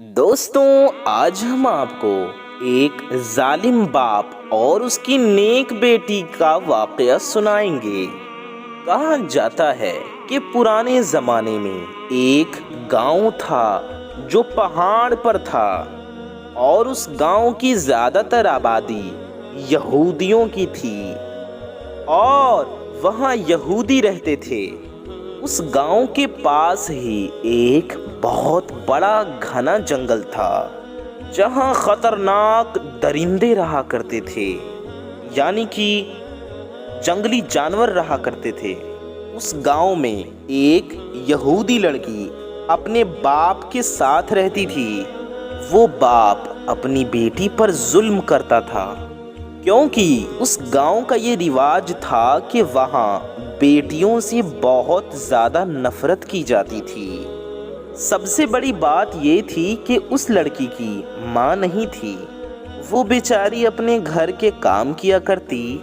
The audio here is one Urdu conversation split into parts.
دوستوں، آج ہم آپ کو ایک ظالم باپ اور اس کی نیک بیٹی کا واقعہ سنائیں گے۔ کہا جاتا ہے کہ پرانے زمانے میں ایک گاؤں تھا جو پہاڑ پر تھا، اور اس گاؤں کی زیادہ تر آبادی یہودیوں کی تھی، اور وہاں یہودی رہتے تھے۔ اس گاؤں کے پاس ہی ایک بہت بڑا گھنا جنگل تھا جہاں خطرناک درندے رہا کرتے تھے، یعنی کہ جنگلی جانور رہا کرتے تھے۔ اس گاؤں میں ایک یہودی لڑکی اپنے باپ کے ساتھ رہتی تھی۔ وہ باپ اپنی بیٹی پر ظلم کرتا تھا، کیونکہ اس گاؤں کا یہ رواج تھا کہ وہاں بیٹیوں سے بہت زیادہ نفرت کی جاتی تھی۔ سب سے بڑی بات یہ تھی کہ اس لڑکی کی ماں نہیں تھی۔ وہ بیچاری اپنے گھر کے کام کیا کرتی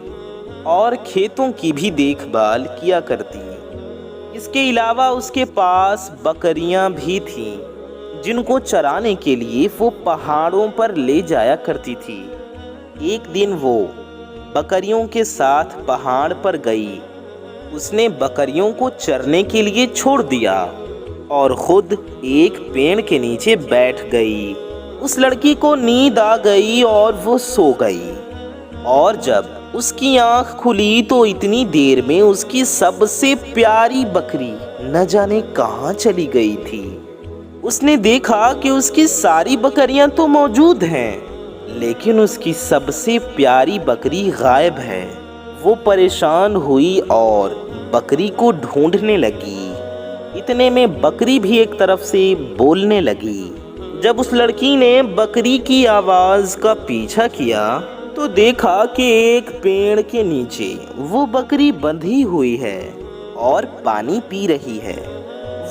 اور کھیتوں کی بھی دیکھ بھال کیا کرتی۔ اس کے علاوہ اس کے پاس بکریاں بھی تھیں جن کو چرانے کے لیے وہ پہاڑوں پر لے جایا کرتی تھی۔ ایک دن وہ بکریوں کے ساتھ پہاڑ پر گئی۔ اس نے بکریوں کو چرنے کے لیے چھوڑ دیا اور خود ایک پیڑ کے نیچے بیٹھ گئی۔ اس لڑکی کو نیند آ گئی اور وہ سو گئی، اور جب اس کی آنکھ کھلی تو اتنی دیر میں اس کی سب سے پیاری بکری نہ جانے کہاں چلی گئی تھی۔ اس نے دیکھا کہ اس کی ساری بکریاں تو موجود ہیں، لیکن اس کی سب سے پیاری بکری غائب ہے۔ وہ پریشان ہوئی اور بکری کو ڈھونڈنے لگی۔ اتنے میں بکری بھی ایک طرف سے بولنے لگی۔ جب اس لڑکی نے بکری کی آواز کا پیچھا کیا تو دیکھا کہ ایک پیڑ کے نیچے وہ بکری بندھی ہوئی ہے اور پانی پی رہی ہے۔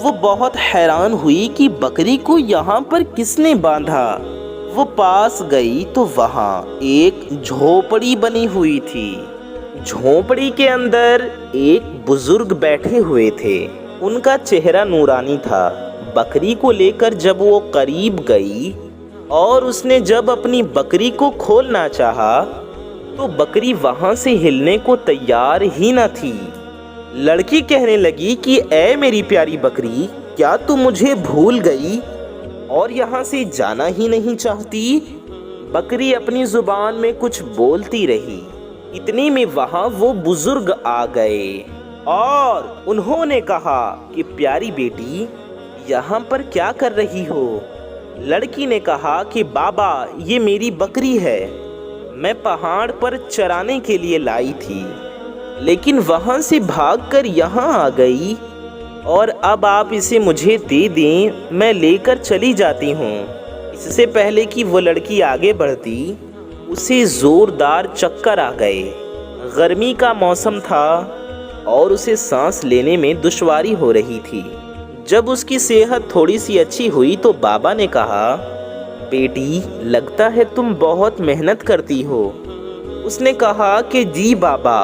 وہ بہت حیران ہوئی کہ بکری کو یہاں پر کس نے باندھا۔ وہ پاس گئی تو وہاں ایک جھونپڑی بنی ہوئی تھی۔ جھونپڑی کے اندر ایک بزرگ بیٹھے ہوئے تھے۔ ان کا چہرہ نورانی تھا۔ بکری کو لے کر جب وہ قریب گئی اور اس نے جب اپنی بکری کو کھولنا چاہا تو بکری وہاں سے ہلنے کو تیار ہی نہ تھی۔ لڑکی کہنے لگی کہ اے میری پیاری بکری، کیا تم مجھے بھول گئی اور یہاں سے جانا ہی نہیں چاہتی؟ بکری اپنی زبان میں کچھ بولتی رہی۔ اتنے میں وہاں وہ بزرگ آ گئے اور انہوں نے کہا کہ پیاری بیٹی، یہاں پر کیا کر رہی ہو؟ لڑکی نے کہا کہ بابا، یہ میری بکری ہے، میں پہاڑ پر چرانے کے لیے لائی تھی، لیکن وہاں سے بھاگ کر یہاں آ گئی، اور اب آپ اسے مجھے دے دیں، میں لے کر چلی جاتی ہوں۔ اس سے پہلے کہ وہ لڑکی آگے بڑھتی، اسے زوردار چکر آ گئے۔ گرمی کا موسم تھا اور اسے سانس لینے میں دشواری ہو رہی تھی۔ جب اس کی صحت تھوڑی سی اچھی ہوئی تو بابا نے کہا، بیٹی، لگتا ہے تم بہت محنت کرتی ہو۔ اس نے کہا کہ جی بابا،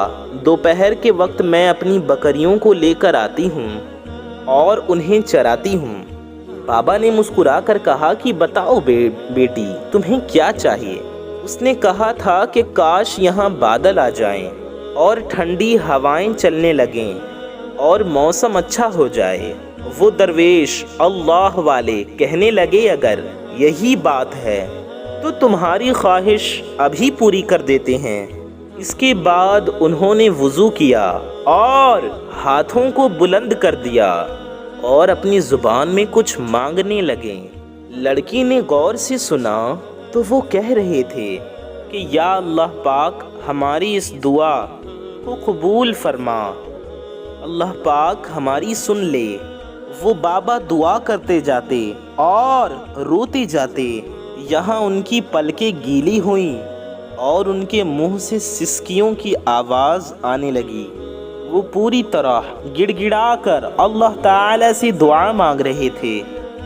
دوپہر کے وقت میں اپنی بکریوں کو لے کر آتی ہوں اور انہیں چراتی ہوں۔ بابا نے مسکرا کر کہا کہ بتاؤ بیٹی، تمہیں کیا چاہیے؟ اس نے کہا تھا کہ کاش یہاں بادل آ جائیں اور ٹھنڈی ہوائیں چلنے لگیں اور موسم اچھا ہو جائے۔ وہ درویش اللہ والے کہنے لگے، اگر یہی بات ہے تو تمہاری خواہش ابھی پوری کر دیتے ہیں۔ اس کے بعد انہوں نے وضو کیا اور ہاتھوں کو بلند کر دیا اور اپنی زبان میں کچھ مانگنے لگے۔ لڑکی نے غور سے سنا تو وہ کہہ رہے تھے کہ یا اللہ پاک، ہماری اس دعا کو قبول فرما، اللہ پاک ہماری سن لے۔ وہ بابا دعا کرتے جاتے اور روتے جاتے۔ یہاں ان کی پلکیں گیلی ہوئیں اور ان کے منہ سے سسکیوں کی آواز آنے لگی۔ وہ پوری طرح گڑ گڑا کر اللہ تعالی سے دعا مانگ رہے تھے،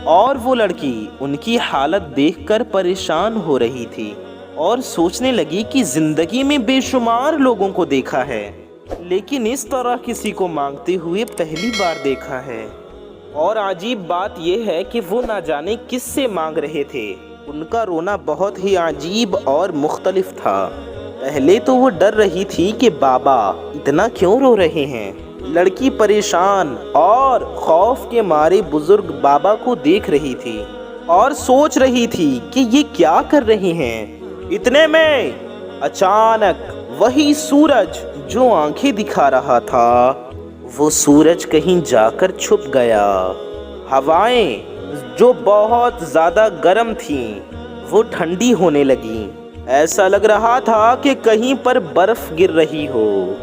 اور وہ لڑکی ان کی حالت دیکھ کر پریشان ہو رہی تھی اور سوچنے لگی کہ زندگی میں بے شمار لوگوں کو دیکھا ہے، لیکن اس طرح کسی کو مانگتے ہوئے پہلی بار دیکھا ہے۔ اور عجیب بات یہ ہے کہ وہ نہ جانے کس سے مانگ رہے تھے۔ ان کا رونا بہت ہی عجیب اور مختلف تھا۔ پہلے تو وہ ڈر رہی تھی کہ بابا اتنا کیوں رو رہے ہیں۔ لڑکی پریشان اور خوف کے مارے بزرگ بابا کو دیکھ رہی تھی اور سوچ رہی تھی کہ یہ کیا کر رہے ہیں۔ اتنے میں اچانک وہی سورج جو آنکھیں دکھا رہا تھا، وہ سورج کہیں جا کر چھپ گیا۔ ہوائیں جو بہت زیادہ گرم تھیں وہ ٹھنڈی ہونے لگیں۔ ایسا لگ رہا تھا کہ کہیں پر برف گر رہی ہو۔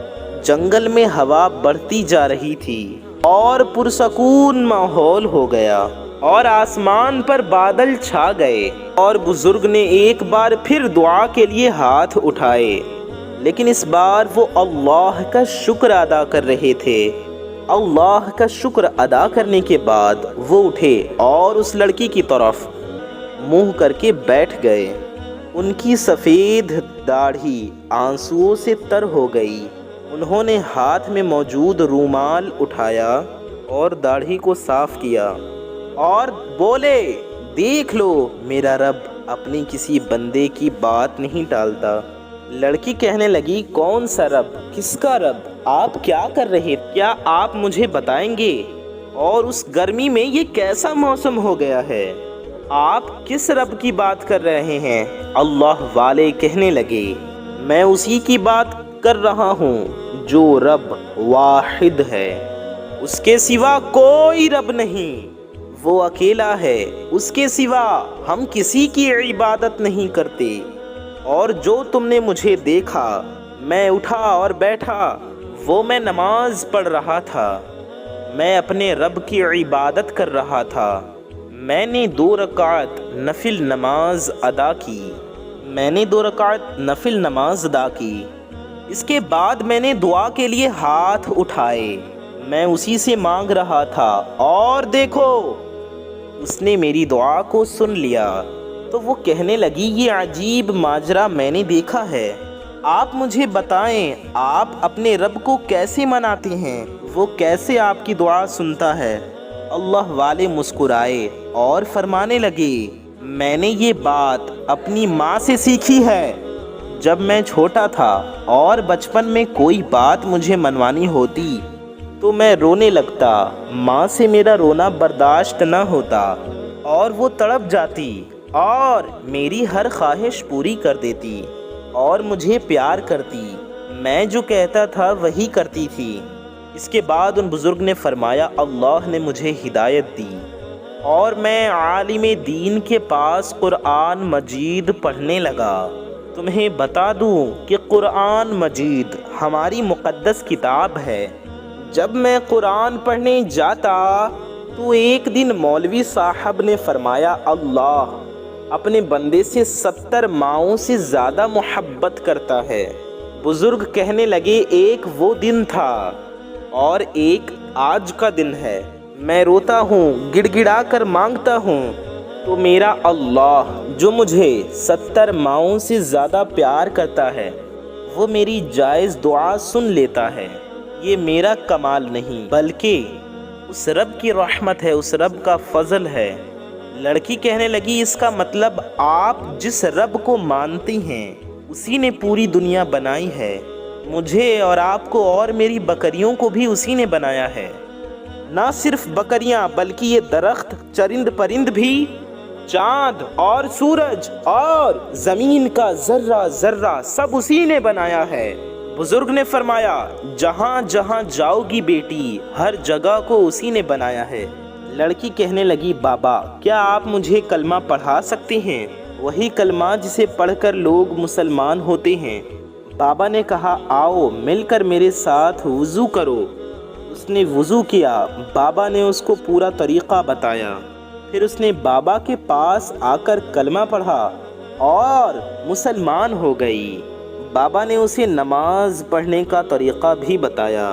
جنگل میں ہوا بڑھتی جا رہی تھی اور پرسکون ماحول ہو گیا اور آسمان پر بادل چھا گئے، اور بزرگ نے ایک بار پھر دعا کے لیے ہاتھ اٹھائے، لیکن اس بار وہ اللہ کا شکر ادا کر رہے تھے۔ اللہ کا شکر ادا کرنے کے بعد وہ اٹھے اور اس لڑکی کی طرف منہ کر کے بیٹھ گئے۔ ان کی سفید داڑھی آنسوؤں سے تر ہو گئی۔ انہوں نے ہاتھ میں موجود رومال اٹھایا اور داڑھی کو صاف کیا اور بولے، دیکھ لو میرا رب اپنی کسی بندے کی بات نہیں ٹالتا۔ لڑکی کہنے لگی، کون سا رب؟ کس کا رب؟ آپ کیا کر رہے؟ کیا آپ مجھے بتائیں گے؟ اور اس گرمی میں یہ کیسا موسم ہو گیا ہے؟ آپ کس رب کی بات کر رہے ہیں؟ اللہ والے کہنے لگے، میں اسی کی بات کر رہا ہوں جو رب واحد ہے، اس کے سوا کوئی رب نہیں، وہ اکیلا ہے، اس کے سوا ہم کسی کی عبادت نہیں کرتے۔ اور جو تم نے مجھے دیکھا، میں اٹھا اور بیٹھا، وہ میں نماز پڑھ رہا تھا، میں اپنے رب کی عبادت کر رہا تھا۔ میں نے 2 رکعت نفل نماز ادا کی۔ اس کے بعد میں نے دعا کے لیے ہاتھ اٹھائے، میں اسی سے مانگ رہا تھا، اور دیکھو اس نے میری دعا کو سن لیا۔ تو وہ کہنے لگی، یہ عجیب ماجرا میں نے دیکھا ہے، آپ مجھے بتائیں آپ اپنے رب کو کیسے مناتے ہیں، وہ کیسے آپ کی دعا سنتا ہے؟ اللہ والے مسکرائے اور فرمانے لگے، میں نے یہ بات اپنی ماں سے سیکھی ہے۔ جب میں چھوٹا تھا اور بچپن میں کوئی بات مجھے منوانی ہوتی تو میں رونے لگتا، ماں سے میرا رونا برداشت نہ ہوتا اور وہ تڑپ جاتی اور میری ہر خواہش پوری کر دیتی اور مجھے پیار کرتی، میں جو کہتا تھا وہی کرتی تھی۔ اس کے بعد ان بزرگ نے فرمایا، اللہ نے مجھے ہدایت دی اور میں عالم دین کے پاس قرآن مجید پڑھنے لگا۔ تمہیں بتا دوں کہ قرآن مجید ہماری مقدس کتاب ہے۔ جب میں قرآن پڑھنے جاتا تو ایک دن مولوی صاحب نے فرمایا، اللہ اپنے بندے سے 70 ماؤں سے زیادہ محبت کرتا ہے۔ بزرگ کہنے لگے، ایک وہ دن تھا اور ایک آج کا دن ہے۔ میں روتا ہوں، گڑ گڑا کر مانگتا ہوں تو میرا اللہ جو مجھے 70 ماؤں سے زیادہ پیار کرتا ہے وہ میری جائز دعا سن لیتا ہے۔ یہ میرا کمال نہیں بلکہ اس رب کی رحمت ہے، اس رب کا فضل ہے۔ لڑکی کہنے لگی، اس کا مطلب آپ جس رب کو مانتی ہیں اسی نے پوری دنیا بنائی ہے، مجھے اور آپ کو اور میری بکریوں کو بھی اسی نے بنایا ہے۔ نہ صرف بکریاں بلکہ یہ درخت، چرند پرند بھی، چاند اور سورج اور زمین کا ذرہ ذرہ سب اسی نے بنایا ہے۔ بزرگ نے فرمایا، جہاں جہاں جاؤ گی بیٹی، ہر جگہ کو اسی نے بنایا ہے۔ لڑکی کہنے لگی، بابا کیا آپ مجھے کلمہ پڑھا سکتے ہیں؟ وہی کلمہ جسے پڑھ کر لوگ مسلمان ہوتے ہیں۔ بابا نے کہا، آؤ مل کر میرے ساتھ وضو کرو۔ اس نے وضو کیا، بابا نے اس کو پورا طریقہ بتایا، پھر اس نے بابا کے پاس آ کر کلمہ پڑھا اور مسلمان ہو گئی۔ بابا نے اسے نماز پڑھنے کا طریقہ بھی بتایا۔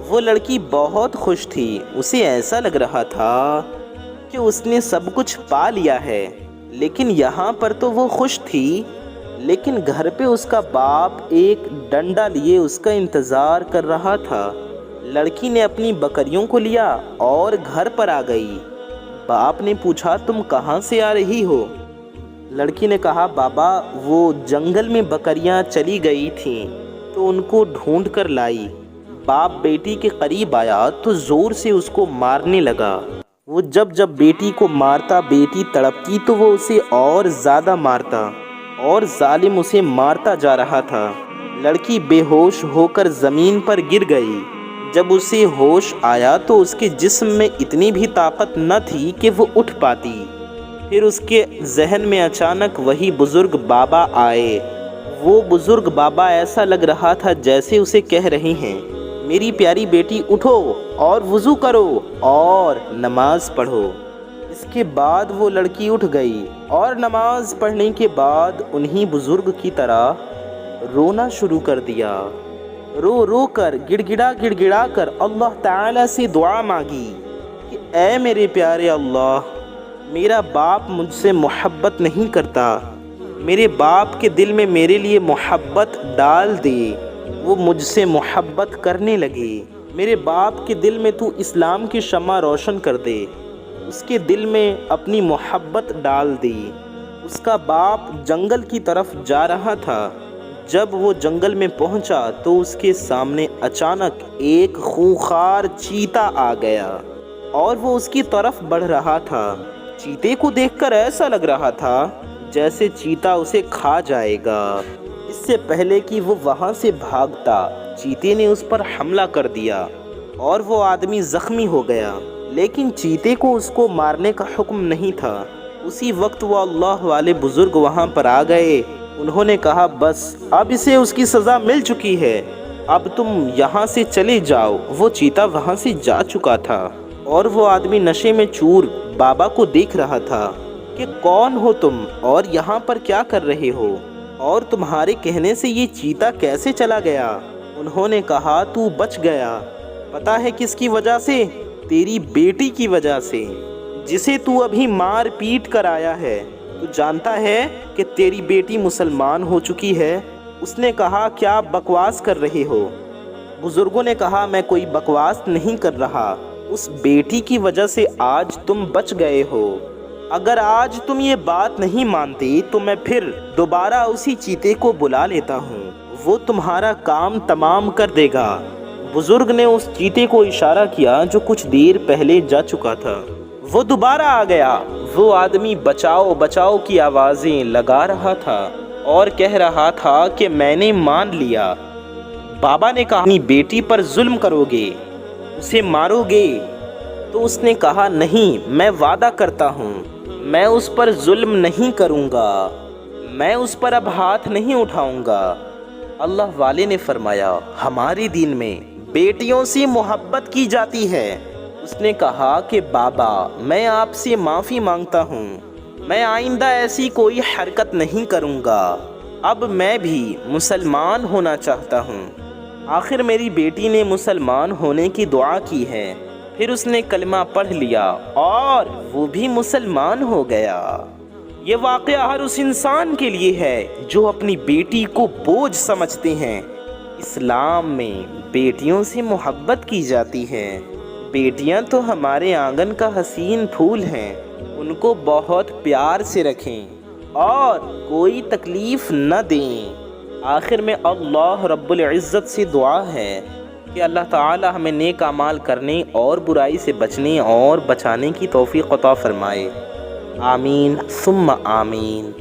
وہ لڑکی بہت خوش تھی، اسے ایسا لگ رہا تھا کہ اس نے سب کچھ پا لیا ہے، لیکن یہاں پر تو وہ خوش تھی، لیکن گھر پہ اس کا باپ ایک ڈنڈا لیے اس کا انتظار کر رہا تھا۔ لڑکی نے اپنی بکریوں کو لیا اور گھر پر آ گئی۔ باپ نے پوچھا تم کہاں سے آ رہی ہو؟ لڑکی نے کہا بابا وہ جنگل میں بکریاں چلی گئی تھیں تو ان کو ڈھونڈ کر لائی۔ باپ بیٹی کے قریب آیا تو زور سے اس کو مارنے لگا۔ وہ جب بیٹی کو مارتا بیٹی تڑپتی تو وہ اسے اور زیادہ مارتا اور ظالم اسے مارتا جا رہا تھا۔ لڑکی بے ہوش ہو کر زمین پر گر گئی۔ جب اسے ہوش آیا تو اس کے جسم میں اتنی بھی طاقت نہ تھی کہ وہ اٹھ پاتی۔ پھر اس کے ذہن میں اچانک وہی بزرگ بابا آئے۔ وہ بزرگ بابا ایسا لگ رہا تھا جیسے اسے کہہ رہے ہیں میری پیاری بیٹی اٹھو اور وضو کرو اور نماز پڑھو۔ اس کے بعد وہ لڑکی اٹھ گئی اور نماز پڑھنے کے بعد انہی بزرگ کی طرح رونا شروع کر دیا۔ رو کر گڑ گڑا کر اللہ تعالیٰ سے دعا مانگی کہ اے میرے پیارے اللہ، میرا باپ مجھ سے محبت نہیں کرتا، میرے باپ کے دل میں میرے لیے محبت ڈال دے، وہ مجھ سے محبت کرنے لگے۔ میرے باپ کے دل میں تو اسلام کی شمع روشن کر دے، اس کے دل میں اپنی محبت ڈال دی۔ اس کا باپ جنگل کی طرف جا رہا تھا۔ جب وہ جنگل میں پہنچا تو اس کے سامنے اچانک ایک خونخوار چیتا آ گیا اور وہ اس کی طرف بڑھ رہا تھا۔ چیتے کو دیکھ کر ایسا لگ رہا تھا جیسے چیتا اسے کھا جائے گا۔ اس سے پہلے کہ وہ وہاں سے بھاگتا، چیتے نے اس پر حملہ کر دیا اور وہ آدمی زخمی ہو گیا، لیکن چیتے کو اس کو مارنے کا حکم نہیں تھا۔ اسی وقت وہ اللہ والے بزرگ وہاں پر آ گئے۔ انہوں نے کہا بس اب اسے اس کی سزا مل چکی ہے، اب تم یہاں سے چلے جاؤ۔ وہ چیتا وہاں سے جا چکا تھا اور وہ آدمی نشے میں چور بابا کو دیکھ رہا تھا کہ کون ہو تم اور یہاں پر کیا کر رہے ہو، اور تمہارے کہنے سے یہ چیتا کیسے چلا گیا؟ انہوں نے کہا تو بچ گیا، پتہ ہے کس کی وجہ سے؟ تیری بیٹی کی وجہ سے، جسے تو ابھی مار پیٹ کر آیا ہے۔ تو جانتا ہے کہ تیری بیٹی مسلمان ہو چکی ہے؟ اس نے کہا کیا بکواس کر رہے ہو؟ بزرگوں نے کہا میں کوئی بکواس نہیں کر رہا، اس بیٹی کی وجہ سے آج تم بچ گئے ہو۔ اگر آج تم یہ بات نہیں مانتے تو میں پھر دوبارہ اسی چیتے کو بلا لیتا ہوں، وہ تمہارا کام تمام کر دے گا۔ بزرگ نے اس چیتے کو اشارہ کیا جو کچھ دیر پہلے جا چکا تھا۔ وہ دوبارہ آ گیا۔ وہ آدمی بچاؤ بچاؤ کی آوازیں لگا رہا تھا اور کہہ رہا تھا کہ میں نے مان لیا۔ بابا نے کہا اپنی بیٹی پر ظلم کرو گے، اسے مارو گے؟ تو اس نے کہا نہیں، میں وعدہ کرتا ہوں میں اس پر ظلم نہیں کروں گا، میں اس پر اب ہاتھ نہیں اٹھاؤں گا۔ اللہ والے نے فرمایا ہمارے دین میں بیٹیوں سے محبت کی جاتی ہے۔ اس نے کہا کہ بابا میں آپ سے معافی مانگتا ہوں، میں آئندہ ایسی کوئی حرکت نہیں کروں گا، اب میں بھی مسلمان ہونا چاہتا ہوں۔ آخر میری بیٹی نے مسلمان ہونے کی دعا کی ہے، پھر اس نے کلمہ پڑھ لیا اور وہ بھی مسلمان ہو گیا۔ یہ واقعہ ہر اس انسان کے لیے ہے جو اپنی بیٹی کو بوجھ سمجھتے ہیں۔ اسلام میں بیٹیوں سے محبت کی جاتی ہے۔ بیٹیاں تو ہمارے آنگن کا حسین پھول ہیں، ان کو بہت پیار سے رکھیں اور کوئی تکلیف نہ دیں۔ آخر میں اللہ رب العزت سے دعا ہے کہ اللہ تعالی ہمیں نیک اعمال کرنے اور برائی سے بچنے اور بچانے کی توفیق عطا فرمائے۔ آمین ثم آمین۔